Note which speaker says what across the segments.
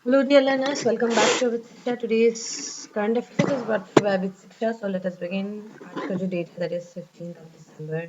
Speaker 1: Hello, dear learners. Welcome back to Vitsiksha. Today's current affairs is brought to you by Vitsiksha. So let us begin. आज का जो date है that is 15th of December.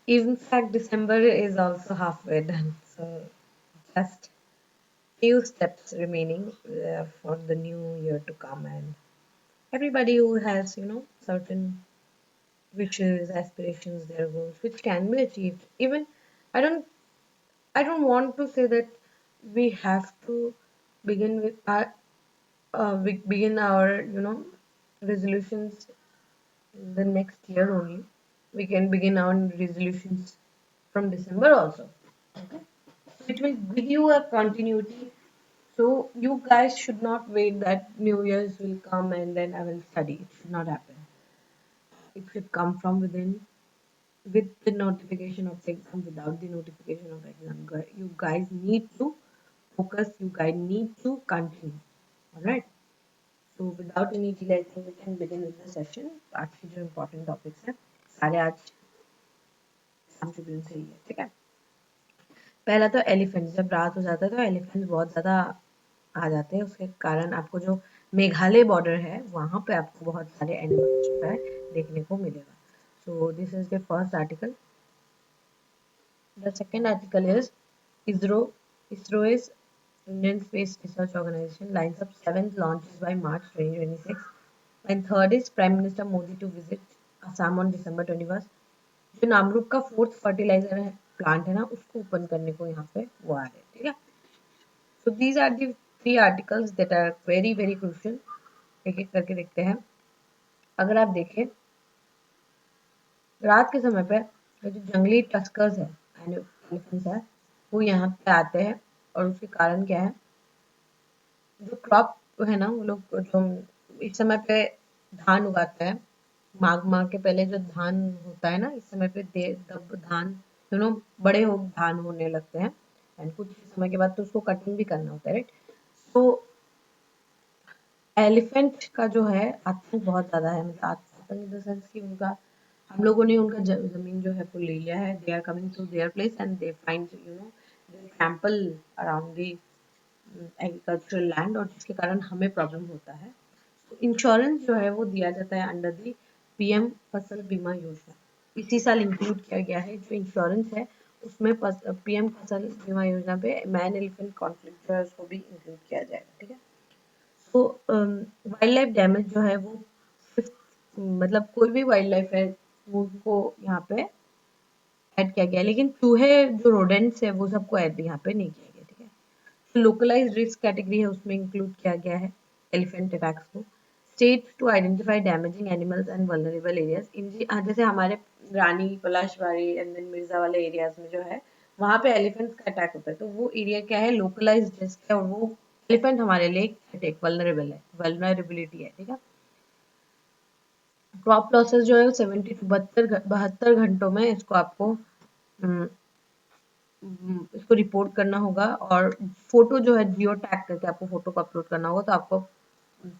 Speaker 1: In fact, December is also halfway done. So just few steps remaining for the new year to come, and everybody who has certain wishes, aspirations, their goals, which can be achieved. Even I don't I don't want to say that we have to begin with our we begin our resolutions the next year only. We can begin our resolutions from December also. Okay, it will give you a continuity. So you guys should not wait that New Year's will come and then I will study. It should not happen. It should come from within, with the notification of the exam, without the notification of exam. You guys need to focus. You guys need to continue. All right. So without any delay, I think we can begin with the session. आज की जो important topics है सारे आज हम student से ही है, ठीक है। पहला तो एलिफेंट, जब रात हो जाता है तो एलिफेंट बहुत ज़्यादा आ जाते हैं, उसके कारण आपको जो मेघालय बॉर्डर है वहाँ पे आपको बहुत सारे एनिमल्स जो है देखने को मिलेगा। So this is the first article. The second article is ISRO ISRO is Indian Space Research Organization lines up seventh launches by March 2026. And third is Prime Minister Modi to visit Assam on December 21st. जो नामरूप का fourth fertiliser है plant है ना, उसको open करने को यहाँ पे वो आ रहे हैं, ठीक है। So these are the three articles that are very very crucial. एक एक करके देखते हैं। अगर आप देखें रात के समय पे जो जंगली टस्कर्स है एलिफेंट्स है वो यहाँ पे आते हैं, और उसके कारण क्या है, जो क्रॉप है ना, वो लोग जो इस समय पे धान उगाते हैं, माघ माह के पहले जो धान होता है ना, इस समय पे तब धान बड़े हो धान होने लगते हैं, एंड कुछ समय के बाद तो उसको कटिंग भी करना होता है, राइट। तो एलिफेंट का जो है आतंक बहुत ज्यादा है, मतलब आतंक इन द सेंस कि उनका हम लोगों ने उनका जमीन जो है वो ले लिया है। They are coming to their place and they find they trample around the agricultural land, और जिसके कारण हमें प्रॉब्लम होता है। तो इंश्योरेंस जो है वो दिया जाता है अंडर दी पीएम फसल बीमा योजना। इसी साल इंक्लूड किया गया है जो इंश्योरेंस है उसमें पीएम फसल बीमा योजना पे मैन एलिफेंट कॉन्फ्लिक्ट जो है उसको भी इंक्लूड किया जाएगा, ठीक है। तो वाइल्ड लाइफ डैमेज जो है वो फिफ्थ, मतलब कोई भी वाइल्ड लाइफ है वो उनको यहाँ पे ऐड किया गया, लेकिन चूहे जो रोडेंट्स है वो सबको ऐड यहाँ पे नहीं किया गया, ठीक है। लोकलाइज रिस्क कैटेगरी है उसमें इंक्लूड किया गया है एलिफेंट अटैक्स को। State to identify damaging animals and vulnerable areas in जैसे हमारे रानी पलाशबारी एंड देन मिर्जा वाले एरियाज में जो है वहां पे एलिफेंट्स का अटैक होता है, तो वो एरिया क्या है, लोकलाइज रिस्क है, और वो एलिफेंट हमारे लिए अटैक वल्नरेबल है, वल्नरेबिलिटी है, ठीक है। क्रॉप लॉसेस जो है 72 घंटों में इसको आपको इसको रिपोर्ट करना होगा, और फोटो जो है जियो टैग करके आपको फोटो को अपलोड करना होगा, तो आपको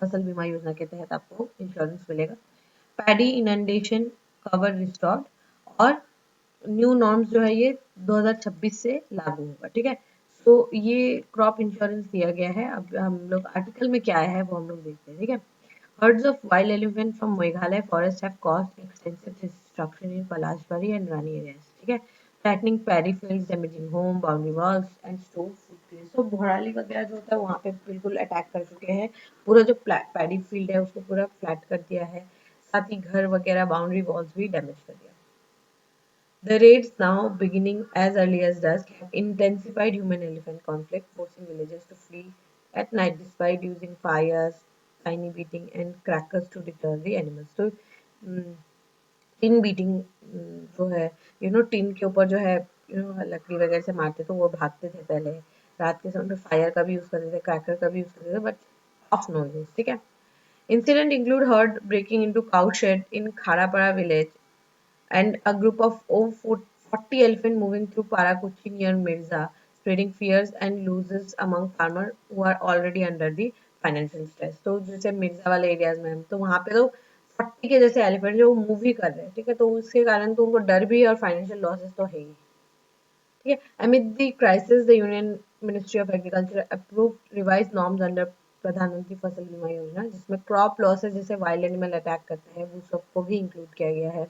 Speaker 1: फसल बीमा योजना के तहत आपको इंश्योरेंस मिलेगा। पैडी इनंडेशन कवर रिस्टोर्ड, और न्यू नॉर्म्स जो है ये 2026 से लागू होगा, ठीक है। तो ये क्रॉप इंश्योरेंस दिया गया है। अब हम लोग आर्टिकल में क्या आया है वो हम लोग देखते हैं, ठीक है। Herds of wild elephant from Meghalaya forest have caused extensive destruction in Palashbari and Rani areas. ठीक है, threatening paddy fields, damaging home, boundary walls and store food grains. So भोराली वगैरह जो होता है वहाँ पे बिल्कुल अटैक कर चुके हैं, पूरा जो पैडी फील्ड है उसको पूरा फ्लैट कर दिया है, साथ ही घर वगैरह बाउंड्री वॉल्स भी डैमेज कर दिया। The raids, now beginning as early as dusk, have intensified human-elephant conflict, forcing villagers to flee at night despite using fires, tiny beating, and crackers to deter the animals. So, tin beating जो है, tin के ऊपर जो है लकड़ी वगैरह से मारते तो वो भागते थे पहले। रात के समय पे फायर का भी यूज करते थे, क्रैकर का भी यूज करते थे, बट ऑफ नॉइजेस, ठीक है। Incident include heard breaking into cow shed in Kharapada village and a group of over 40 elephants moving through Parakuchi near Mirza, spreading fears and losses among farmers who are already under the financial stress. तो जैसे मिर्जा वाले areas में हम तो वहाँ पे तो 40 के जैसे एलिफेंट जो मूव ही कर रहे हैं, ठीक है, तो उसके कारण तो उनको डर भी है और फाइनेंशियल लॉसेस तो है ही, ठीक है। Amid the crisis, the union ministry of agriculture approve revise norms under प्रधानमंत्री फसल बीमा योजना, जिसमें क्रॉप लॉसेज जैसे वाइल्ड एनिमल अटैक करते हैं वो सबको भी इंक्लूड किया गया है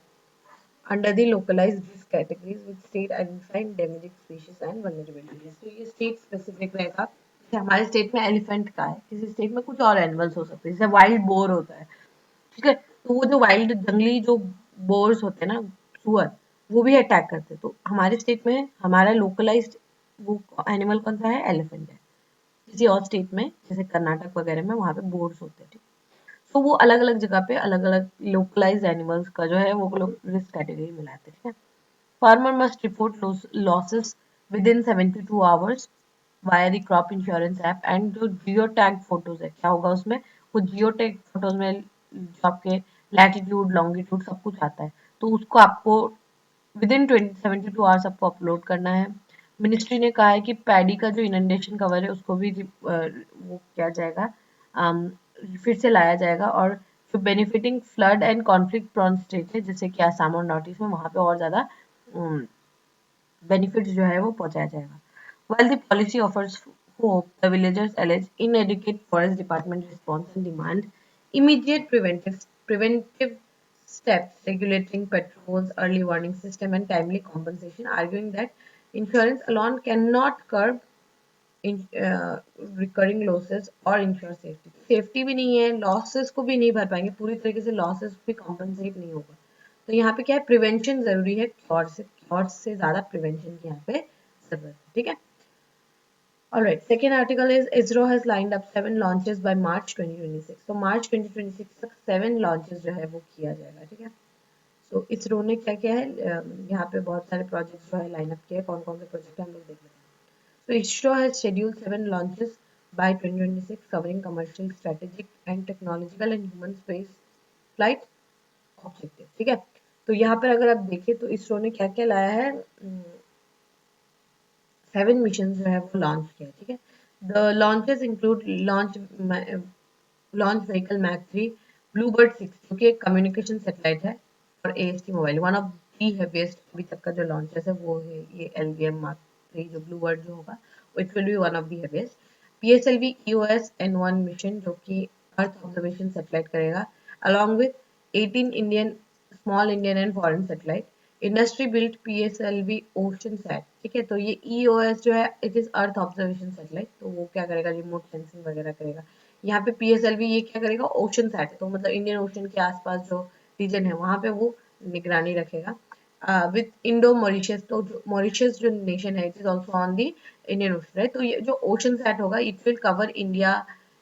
Speaker 1: under the localized risk categories with state identified endemic species and vulnerabilities। तो ये स्टेट स्पेसिफिक रहेगा। जैसे हमारे स्टेट में एलिफेंट का है, किसी स्टेट में कुछ और एनिमल्स हो सकते हैं, जैसे वाइल्ड बोर होता है, ठीक है, तो वो जो वाइल्ड जंगली जो बोर्स होते हैं ना, सुअर, वो भी अटैक करते हैं। तो हमारे स्टेट में हमारा लोकलाइज्ड वो एनिमल कौन सा है? एलिफेंट है। किसी और स्टेट में जैसे कर्नाटक वगैरह में वहां पे बोर्स होते हैं, ठीक। तो वो अलग अलग जगह पे अलग अलग लोकलाइज्ड एनिमल्स का जो है वो लोग रिस्क कैटेगरी में लाते हैं, ठीक है। Farmer must report losses with in 72 hours via the crop insurance app. And जो जियो टैग फोटोज है, क्या होगा उसमें? वो जियो टैग फोटोज में जो आपके लैटिट्यूड लॉन्गिट्यूड सब कुछ आता है, तो उसको आपको विद इन 72 आवर्स आपको अपलोड करना है। मिनिस्ट्री ने कहा है कि पैडी का जो इनंडेशन कवर है उसको भी वो किया जाएगा, फिर से लाया जाएगा। और जो benefiting flood and conflict prone state है जैसे कि आसाम और नॉर्थ ईस्ट में, वहां पे और ज्यादा बेनिफिट्स जो है वो पहुंचाया जाएगा। While the policy offers hope, the villagers allege inadequate forest department response and demand immediate preventive steps, regulating patrols, early warning system, and timely compensation, arguing that insurance alone cannot curb in, recurring losses और ensure safety। Safety भी नहीं है, losses को भी नहीं भर पाएंगे पूरी तरीके से, लॉसेस भी कॉम्पनसेट नहीं होगा। तो यहाँ पे क्या है? प्रिवेंशन जरूरी है, क्योर से ज्यादा प्रिवेंशन की यहाँ पे जरूरत है, ठीक है। Alright, second article is ISRO has lined up 7 launches by March 2026। तो मार्च 2026 तक 7 launches जो है वो किया जाएगा, ठीक है। तो इसरो ने क्या किया है, यहाँ पे बहुत सारे प्रोजेक्ट जो है लाइन अप किए हैं। कौन कौन से प्रोजेक्ट है हम लोग देख लेते हैं। तो ISRO has scheduled 7 launches by 2026 covering commercial, strategic and technological and human space flight objective, ठीक है। तो यहाँ पर अगर आप देखें तो इसरो ने क्या क्या लाया है, 7 मिशन जो है वो लॉन्च किया, ठीक है। The launches include launch vehicle mark 3, BlueBird 6 जो कि एक कम्युनिकेशन सैटेलाइट है, और AST mobile. One of the heaviest अभी तक का जो लॉन्चेस है वो है ये LVM मार्क 3, जो ब्लूबर्ड जो होगा it will be one of the heaviest. PSLV EOS N1 mission जो कि अर्थ ऑब्जर्वेशन सैटेलाइट करेगा, along with 18 Indian small Indian and foreign satellite. Industry built PSLV ocean sat, ठीक है। तो ये EOS जो है it is earth observation satellite, तो वो क्या करेगा? रिमोट सेंसिंग वगैरह करेगा। यहाँ पे PSLV ये क्या करेगा? ओशन सैट, तो मतलब इंडियन ओशन के आसपास जो रीजन है वहां पे वो निगरानी रखेगा। विद इंडो मॉरिशस, तो मॉरिशस जो नेशन है it is also on the Indian Ocean, right. तो ये जो ओशन सैट होगा it will cover India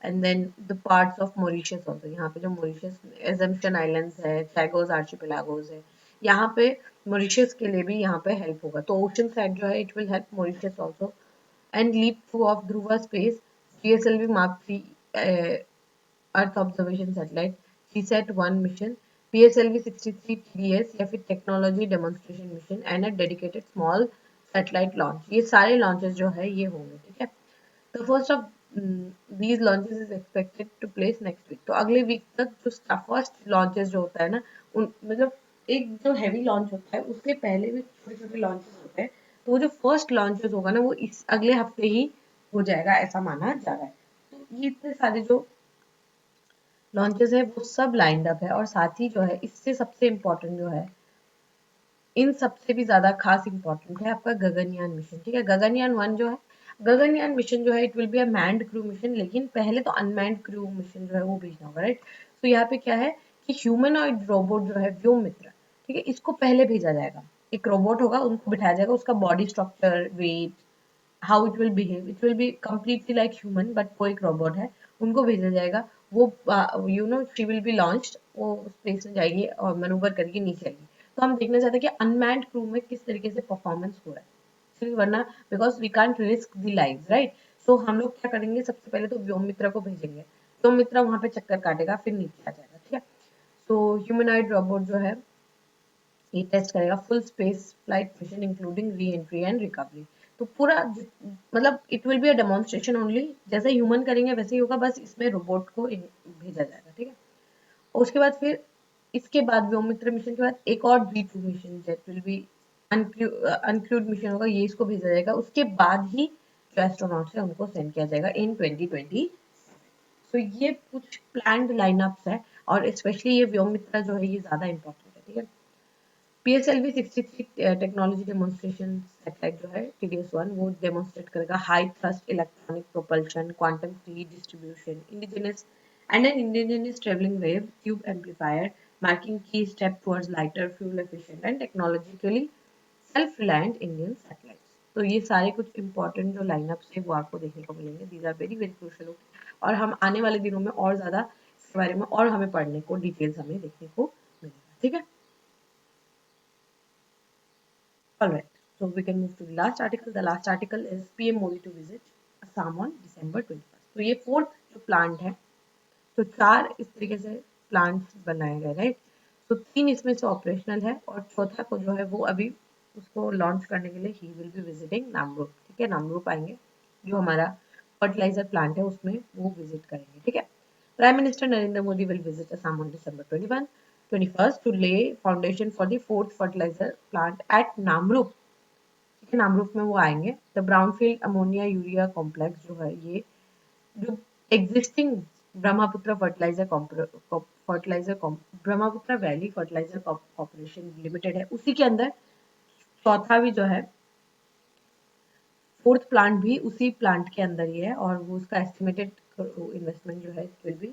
Speaker 1: and then the parts of Mauritius also. यहाँ पे जो मॉरिशस एजम्पशन आइलैंड्स है, चैगोस आर्चिपेलागोस है, यहाँ पे मॉरिशस के लिए भी यहाँ पे हेल्प होगा। तो ओशन साइड जो है it will help Mauritius also. And leap through of Dhruva space GSLV mark 3 earth observation satellite CSAT 1 mission, PSLV 63 TDS या फिर technology demonstration mission and a dedicated small satellite launch. ये सारे launches जो है ये होंगे, ठीक है। The first of these launches is expected to place next week। तो अगले वीक तक जो फर्स्ट लॉन्चेस जो होता है ना, उन मतलब एक जो हैवी लॉन्च होता है उससे पहले भी छोटे छोटे लॉन्चेस होते हैं। तो वो जो फर्स्ट लॉन्चेस होगा ना वो इस अगले हफ्ते ही हो जाएगा, ऐसा माना जा रहा है। तो ये इतने सारे जो लॉन्चेस है वो सब लाइंड अप है, और साथ ही जो है इससे सबसे इम्पोर्टेंट जो है, इन सबसे भी ज्यादा खास इंपॉर्टेंट है आपका गगनयान मिशन, ठीक है। गगनयान 1 जो है, गगनयान मिशन जो है it will be a manned crew mission, लेकिन पहले तो अनमैन्ड क्रू मिशन जो है वो भेजना होगा, राइट। तो यहाँ पे क्या है कि ह्यूमनॉइड रोबोट जो है व्योममित्र, ठीक है, इसको पहले भेजा जाएगा। एक रोबोट होगा, उनको बिठाया जाएगा, उसका body structure, weight, how it will behave, it will be completely like human but वो एक रोबोट है, उनको भेजा जाएगा। वो you know she will be launched, वो स्पेस में जाएगी और मैनूवर करके नीचे आएगी। तो हम देखना चाहते हैं कि अनमैन्ड क्रू में किस तरीके से परफॉर्मेंस हो रहा है, फिर वरना because we can't risk the lives, right. So हम लोग क्या करेंगे, सबसे पहले तो व्योममित्र को भेजेंगे, व्योममित्र वहां पे चक्कर काटेगा फिर नीचे आ जाएगा, ठीक है। सो ह्यूमनॉइड रोबोट जो है ये टेस्ट करेगा full space flight mission including re entry and recovery. तो पूरा मतलब it will be a demonstration only, जैसे ह्यूमन करेंगे वैसे ही होगा, बस इसमें रोबोट को भेजा जाएगा, ठीक है। और उसके बाद फिर इसके बाद व्योममित्र मिशन के बाद एक और V2 mission that will be uncrewed mission होगा, ये इसको भेजा जाएगा। उसके बाद ही जो एस्ट्रोनॉट्स है उनको सेंड किया जाएगा इन 2020। सो ये कुछ प्लान्ड लाइनअप्स है, और स्पेशली ये व्योमित्रा जो है ये ज़्यादा इंपॉर्टेंट है, ठीक है। PSLV 63 टेक्नोलॉजी डेमोन्स्ट्रेशन सैटेलाइट जो है TDS-1 वो डेमोन्स्ट्रेट करेगा high thrust electronic propulsion, quantum free distribution, indigenous and an indigenous traveling wave tube amplifier, marking key step towards lighter, fuel efficient and technologically self-reliant Indian satellites. तो ये सारे कुछ important जो lineup है वो आपको देखने को मिलेंगे। These are very very crucial, और हम आने वाले दिनों में और ज़्यादा इसके बारे में और हमें पढ़ने को, डिटेल्स हमें देखने को मिलेगा, ठीक है। All right, so we can move to the last article. The last article is PM Modi to visit Assam on December 21st. तो ये फोर्थ जो प्लांट है, तो 4 इस तरीके से प्लांट्स बनाए गए, राइट। तो 3 इसमें से ऑपरेशनल है, और चौथा को जो है वो अभी उसको लॉन्च करने के लिए he will be visiting Namrup, ठीक है। नामरूप आएंगे, जो हमारा फर्टिलाइजर प्लांट है उसमें वो विजिट करेंगे, ठीक है। Prime Minister Narendra Modi will visit Assam on December 21st to lay foundation for the fourth fertilizer plant at Namrup, ठीक है। नामरूप में वो आएंगे। The brownfield ammonia urea complex जो है ये जो existing Brahmaputra Brahmaputra valley fertilizer corporation limited है उसी के अंदर चौथा भी जो है फोर्थ प्लांट भी उसी प्लांट के अंदर ही है, और वो उसका एस्टिमेटेड इन्वेस्टमेंट जो है it will B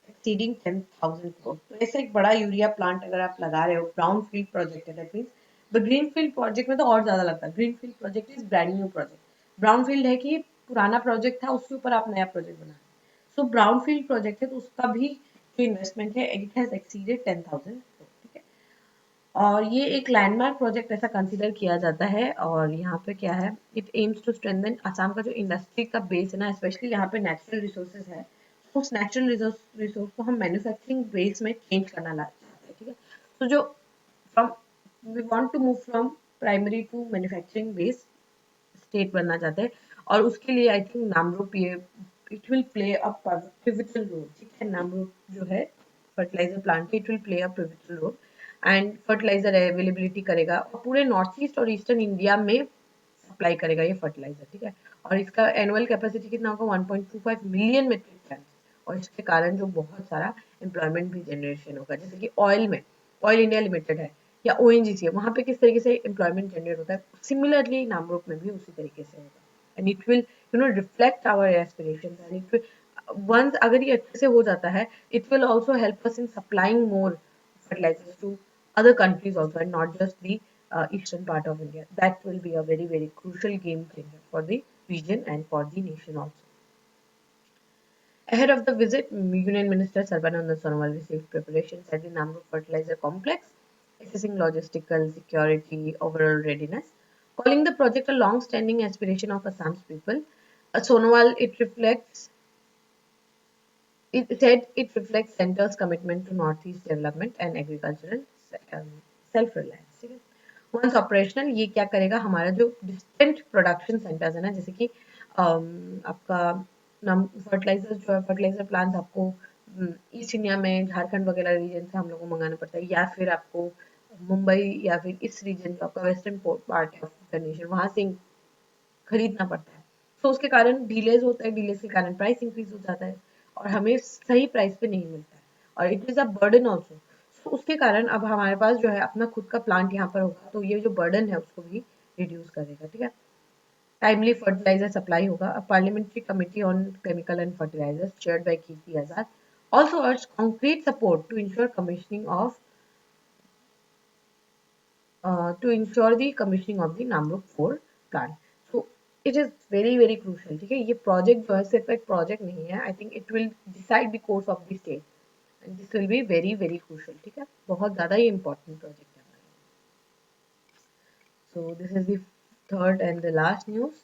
Speaker 1: exceeding 10,000 crore. तो ऐसे एक बड़ा यूरिया प्लांट अगर आप लगा रहे हो, ब्राउन फील्ड प्रोजेक्ट है, that means the green field project में तो और ज्यादा लगता है। Green field project is brand new project. Brown field है कि पुराना प्रोजेक्ट था उसके ऊपर आप नया प्रोजेक्ट बना रहे हो। सो ब्राउन फील्ड प्रोजेक्ट है तो उसका भी जो इन्वेस्टमेंट है इट हैज एक्सीडेड 10,000 करोड़, ठीक है। और ये एक लैंडमार्क प्रोजेक्ट ऐसा कंसिडर किया जाता है, और यहाँ पे क्या है, it aims to strengthen Assam का जो इंडस्ट्री का बेस है ना, स्पेशली यहाँ पे नेचुरल रिसोर्सेज है, उस नेचुरल रिसोर्स को हम मैन्युफैक्चरिंग बेस में चेंज करना चाहते हैं, ठीक है। तो जो from we want to move from primary to manufacturing base state बनना चाहते हैं, और उसके लिए आई थिंक नामरूप ये it will play a pivotal role, ठीक है। नामरूप जो है fertilizer plant it will play a pivotal role and fertilizer availability करेगा, और पूरे नॉर्थ ईस्ट और ईस्टर्न इंडिया में सप्लाई करेगा ये फर्टिलाइजर, ठीक है। और इसका एनुअल कैपेसिटी कितना होगा, 1.25 मिलियन मेट्रिक टन, और इसके कारण जो बहुत सारा एम्प्लॉयमेंट भी जनरेशन होगा, जैसे कि ऑयल में ऑयल इंडिया लिमिटेड है या ONGC है, वहां पे किस तरीके से एम्प्लॉयमेंट जनरेट होता है, सिमिलरली नामरूप में भी उसी तरीके से होगा। And it will reflect our aspirations, and it will once अगर ये अच्छे से हो जाता है it will also help us in supplying more fertilizers to other countries also, and not just the eastern part of India. That will be a very very crucial game changer for the region and for the nation also. Ahead of the visit, Union Minister Sarbananda Sonowal received preparations at the Namrup Fertilizer Complex, assessing logistical, security, overall readiness. Calling the project a long-standing aspiration of Assam's people, Sonowal it said it reflects center's commitment to Northeast development and agricultural self-reliance. ठीक है। Once operational, ये क्या करेगा, हमारा जो distant production centers है ना, जैसे कि आपका फर्टिलाइजर जो है, फर्टिलाइजर प्लांट आपको ईस्ट इंडिया में झारखंड वगैरह रीजन से हम लोग को मंगाना पड़ता है, या फिर आपको मुंबई या फिर इस रीजन जो आपका western part of the nation वहां से खरीदना पड़ता है। तो उसके कारण डिलेज होता है, डिलेज के कारण प्राइस इंक्रीज हो जाता है, और हमें सही प्राइस पे नहीं मिलता है, और it is a burden also. तो उसके कारण अब हमारे पास जो है अपना खुद का प्लांट यहाँ पर होगा, तो ये जो बर्डन है उसको भी रिड्यूस करेगा, ठीक है। टाइमली फर्टिलाइजर सप्लाई होगा। A parliamentary committee on chemical and fertilizers chaired by Kirti Azad also urged concrete support to ensure the commissioning of the Namrup 4 plant. So it is very very crucial, ठीक है। ये project जो है सिर्फ एक project नहीं है, I think it will decide the course of the state, and this will be very very crucial, ठीक है। बहुत ज़्यादा ही इंपॉर्टेंट प्रोजेक्ट है हमारे। So this is the third and the last news.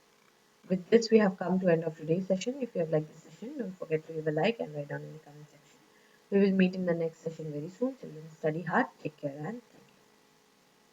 Speaker 1: With this we have come to end of today's session. If you have liked this session, don't forget to leave a like and write down in the comment section. We will meet in the next session very soon. Children, study hard, take care, and